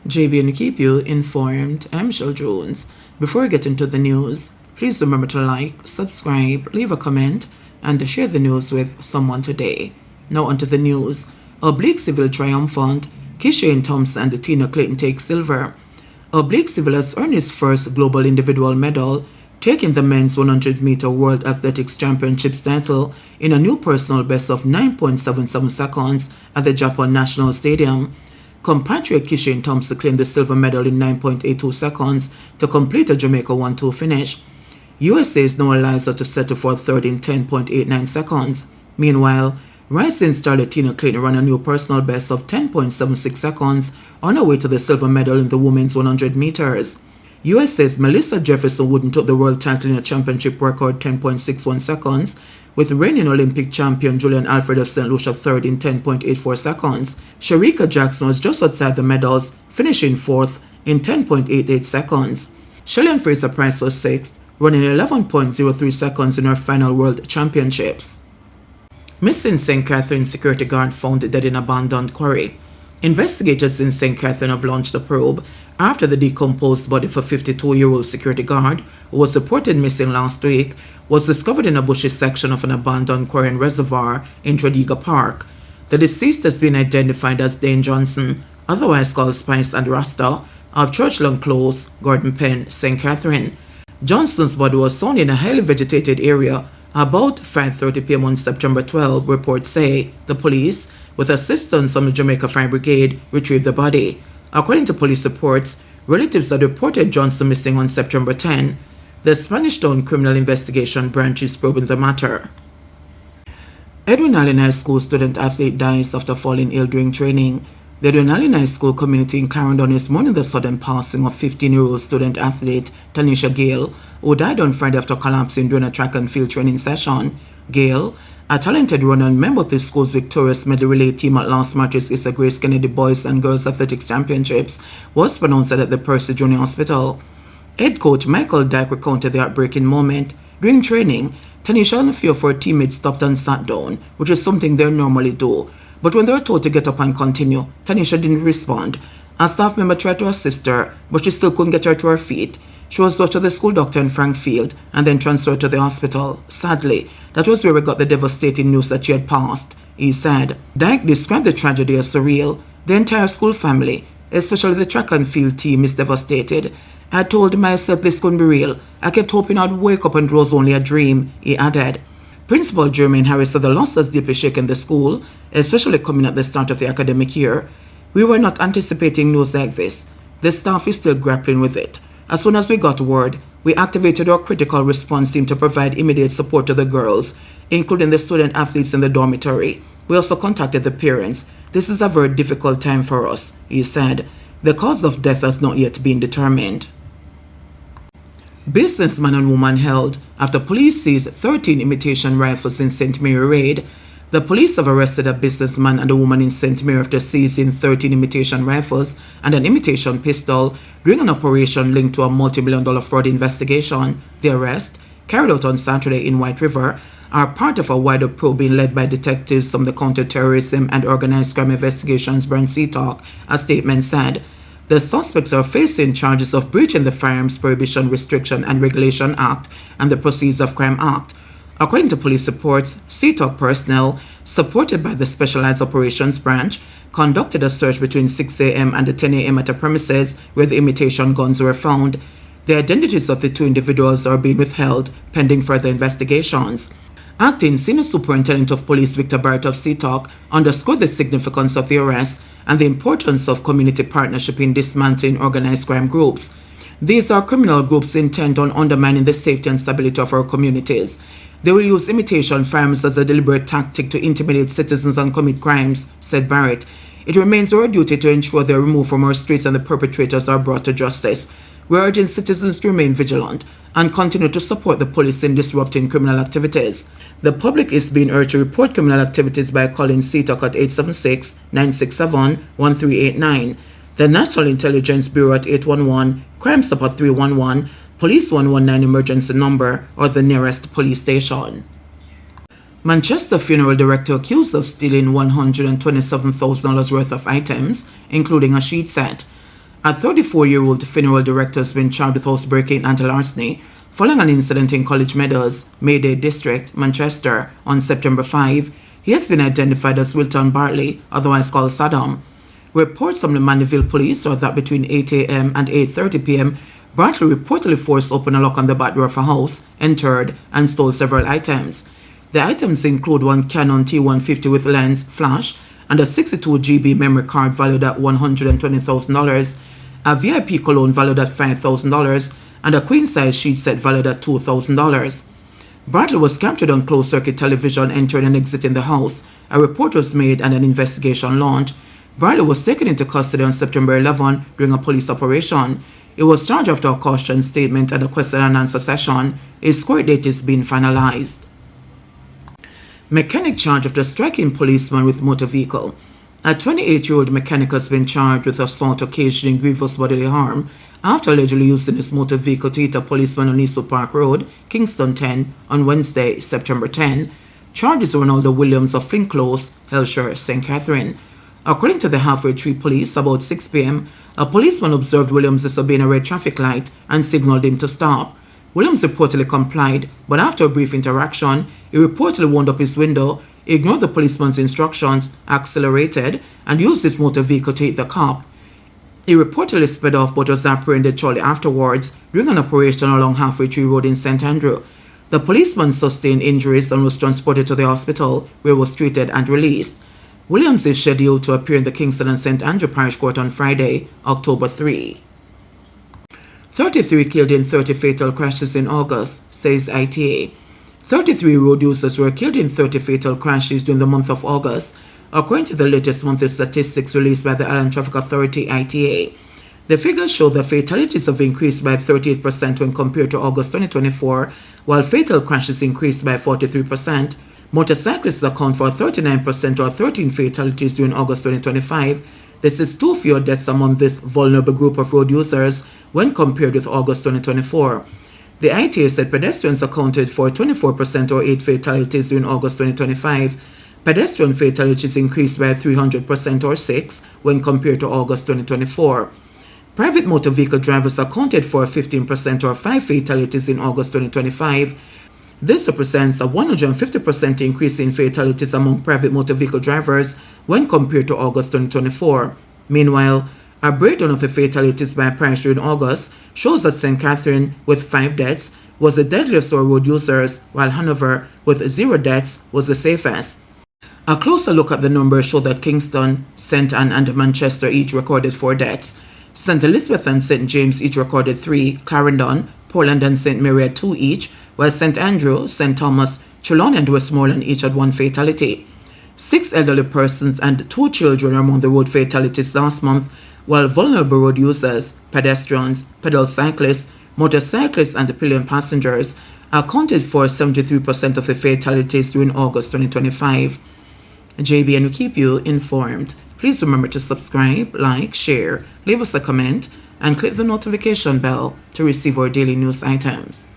JBNN keep you informed. I'm Michelle Jones. Before we get into the news, please remember to like, subscribe, leave a comment, and share the news with someone today. Now onto the news. Oblique Civil triumphant. Kishane Thompson and Tina Clayton take silver. Oblique Civil has earned his first global individual medal, taking the men's 100-meter World Athletics Championships title in a new personal best of 9.77 seconds at the Japan National Stadium. Compatriot Kishane Thompson claimed the silver medal in 9.82 seconds to complete a Jamaica 1-2 finish. USA's Noah Liza to settle for third in 10.89 seconds. Meanwhile, rising star Tina Clayton ran a new personal best of 10.76 seconds on her way to the silver medal in the women's 100 meters. USA's Melissa Jefferson Wooden took the world title in a championship record 10.61 seconds, with reigning Olympic champion Julian Alfred of St. Lucia third in 10.84 seconds. Sharika Jackson was just outside the medals, finishing fourth in 10.88 seconds. Shelly Fraser Price was sixth, running 11.03 seconds in her final world championships. Missing St. Catherine security guard found dead in abandoned quarry. Investigators in St. Catherine have launched a probe after the decomposed body of a 52-year-old security guard who was reported missing last week was discovered in a bushy section of an abandoned quarry and reservoir in Tredegar Park. The deceased has been identified as Dane Johnson, otherwise called Spice and Rasta, of Churchlawn Close, Gordon Penn, St. Catherine. Johnson's body was found in a highly vegetated area about 5:30 p.m. on September 12, reports say. The police, with assistance from the Jamaica Fire Brigade, retrieved the body. According to police reports, relatives had reported Johnson missing on September 10. The Spanish Town Criminal Investigation Branch is probing the matter. Edwin Allen High School student-athlete dies after falling ill during training. The Edwin Allen High School community in Clarendon is mourning the sudden passing of 15-year-old student-athlete Tanisha Gale, who died on Friday after collapsing during a track and field training session. Gale, a talented runner and member of the school's victorious medley relay team at last March's Issa Grace Kennedy Boys and Girls Athletics Championships, was pronounced dead at the Percy Junior Hospital. Head coach Michael Dyke recounted the heartbreaking moment. During training, Tanisha and a few of her teammates stopped and sat down, which is something they normally do. But when they were told to get up and continue, Tanisha didn't respond. A staff member tried to assist her, but she still couldn't get her to her feet. She was rushed to the school doctor in Frankfield and then transferred to the hospital. Sadly, that was where we got the devastating news that she had passed, he said. Dyke described the tragedy as surreal. The entire school family, especially the track and field team, is devastated. I told myself this couldn't be real. I kept hoping I'd wake up and it was only a dream, he added. Principal Jermaine Harris said the loss has deeply shaken the school, especially coming at the start of the academic year. We were not anticipating news like this. The staff is still grappling with it. As soon as we got word, we activated our critical response team to provide immediate support to the girls, including the student athletes in the dormitory. We also contacted the parents. This is a very difficult time for us, he said. The cause of death has not yet been determined. Businessman and woman held after police seized 13 imitation rifles in St. Mary raid. The police have arrested a businessman and a woman in St. Mary after seizing 13 imitation rifles and an imitation pistol during an operation linked to a multi-million-dollar fraud investigation. The arrest, carried out on Saturday in White River, are part of a wider probe being led by detectives from the Counter-Terrorism and Organized Crime Investigations Branch CTOC, a statement said. The suspects are facing charges of breaching the Firearms Prohibition, Restriction and Regulation Act and the Proceeds of Crime Act. According to police reports, CTOC personnel, supported by the Specialized Operations Branch, conducted a search between 6 a.m. and 10 a.m. at a premises where the imitation guns were found. The identities of the two individuals are being withheld pending further investigations. Acting Senior Superintendent of Police Victor Barrett of CTOC underscored the significance of the arrest and the importance of community partnership in dismantling organized crime groups. These are criminal groups intent on undermining the safety and stability of our communities. They will use imitation firearms as a deliberate tactic to intimidate citizens and commit crimes, said Barrett. It remains our duty to ensure they are removed from our streets and the perpetrators are brought to justice. We are urging citizens to remain vigilant and continue to support the police in disrupting criminal activities. The public is being urged to report criminal activities by calling CTOC at 876-967-1389, the National Intelligence Bureau at 811, Crime Stop at 311, Police 119 emergency number, or the nearest police station. Manchester funeral director accused of stealing $127,000 worth of items, including a sheet set. A 34-year-old funeral director has been charged with housebreaking and larceny following an incident in College Meadows, Mayday District, Manchester, on September 5. He has been identified as Wilton Bartley, otherwise called Saddam. Reports from the Mandeville police are that between 8 a.m. and 8:30 p.m., Bartley reportedly forced open a lock on the back door of a house, entered, and stole several items. The items include one Canon T150 with lens, flash, and a 62 GB memory card valued at $120,000, a VIP cologne valued at $5,000, and a queen-size sheet set valued at $2,000. Bartley was captured on closed-circuit television entering and exiting the house. A report was made and an investigation launched. Bartley was taken into custody on September 11 during a police operation. He was charged after a caution statement and a question and answer session. His court date is being finalized. Mechanic charged after striking policeman with motor vehicle. A 28-year-old mechanic has been charged with assault occasioning grievous bodily harm after allegedly using his motor vehicle to hit a policeman on Eastwood Park Road, Kingston 10, on Wednesday, September 10. Charges were Ronaldo Williams of Finclose, Hellshire, St. Catherine. According to the Halfway Tree Police, about 6 p.m., a policeman observed Williams disobeying a red traffic light and signaled him to stop. Williams reportedly complied, but after a brief interaction, he reportedly wound up his window, ignored the policeman's instructions, accelerated, and used his motor vehicle to hit the cop. He reportedly sped off but was apprehended shortly afterwards during an operation along Halfway Tree Road in St. Andrew. The policeman sustained injuries and was transported to the hospital, where he was treated and released. Williams is scheduled to appear in the Kingston and St. Andrew Parish Court on Friday, October 3. 33 killed in 30 fatal crashes in August, says ITA. 33 road users were killed in 30 fatal crashes during the month of August, according to the latest monthly statistics released by the Island Traffic Authority, ITA. The figures show that fatalities have increased by 38% when compared to August 2024, while fatal crashes increased by 43%. Motorcyclists account for 39% or 13 fatalities during August 2025. This is 2 fewer deaths among this vulnerable group of road users when compared with August 2024. The ITA said pedestrians accounted for 24% or 8 fatalities during August 2025. Pedestrian fatalities increased by 300% or 6 when compared to August 2024. Private motor vehicle drivers accounted for 15% or 5 fatalities in August 2025. This represents a 150% increase in fatalities among private motor vehicle drivers when compared to August 2024. Meanwhile, a breakdown of the fatalities by parish during August shows that St. Catherine, with 5 deaths, was the deadliest for road users, while Hanover, with 0 deaths, was the safest. A closer look at the numbers show that Kingston, St. Anne, and Manchester each recorded 4 deaths. St. Elizabeth and St. James each recorded 3, Clarendon, Portland, and St. Mary had 2 each, while St. Andrew, St. Thomas, Trelawney, and Westmoreland each had 1 fatality. 6 elderly persons and 2 children are among the road fatalities last month, while vulnerable road users, pedestrians, pedal cyclists, motorcyclists, and pillion passengers accounted for 73% of the fatalities during August 2025. JBNN will keep you informed. Please remember to subscribe, like, share, leave us a comment, and click the notification bell to receive our daily news items.